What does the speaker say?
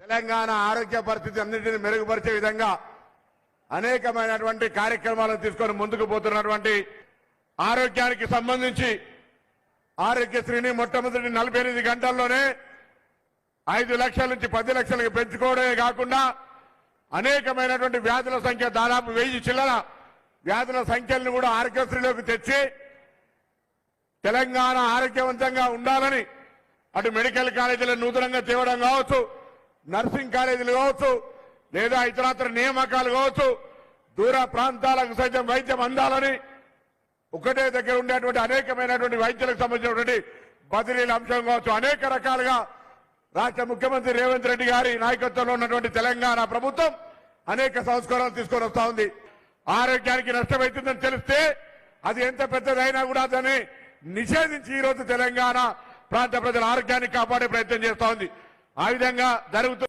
తెలంగాణ ఆరోగ్య పరిస్థితి అన్నింటినీ మెరుగుపరిచే విధంగా అనేకమైనటువంటి కార్యక్రమాలను తీసుకొని ముందుకు పోతున్నటువంటి ఆరోగ్యానికి సంబంధించి ఆరోగ్యశ్రీని మొట్టమొదటి 48 గంటల్లోనే 5 లక్షల నుంచి 10 లక్షలకు పెంచుకోవడమే కాకుండా అనేకమైనటువంటి వ్యాధుల సంఖ్య దాదాపు 1000 చిల్లర వ్యాధుల సంఖ్యలను కూడా ఆరోగ్యశ్రీలోకి తెచ్చి తెలంగాణ ఆరోగ్యవంతంగా ఉండాలని అటు మెడికల్ కాలేజీలను నూతనంగా తేవడం కావచ్చు, నర్సింగ్ కాలేజీలు కావచ్చు, లేదా ఇతరత్ర నియామకాలు కావచ్చు, దూర ప్రాంతాలకు సైతం వైద్యం అందాలని ఒకటే దగ్గర ఉండేటువంటి అనేకమైనటువంటి వైద్యులకు సంబంధించినటువంటి బదిలీల అంశం కావచ్చు, అనేక రకాలుగా రాష్ట్ర ముఖ్యమంత్రి రేవంత్ రెడ్డి గారి నాయకత్వంలో ఉన్నటువంటి తెలంగాణ ప్రభుత్వం అనేక సంస్కరణలు తీసుకొని వస్తా ఉంది. ఆరోగ్యానికి నష్టమవుతుందని తెలిస్తే అది ఎంత పెద్దదైనా కూడా దాన్ని నిషేధించి ఈ రోజు తెలంగాణ ప్రాంత ప్రజల ఆరోగ్యాన్ని కాపాడే ప్రయత్నం చేస్తా ఉంది. ఆ విధంగా జరుగుతుంది.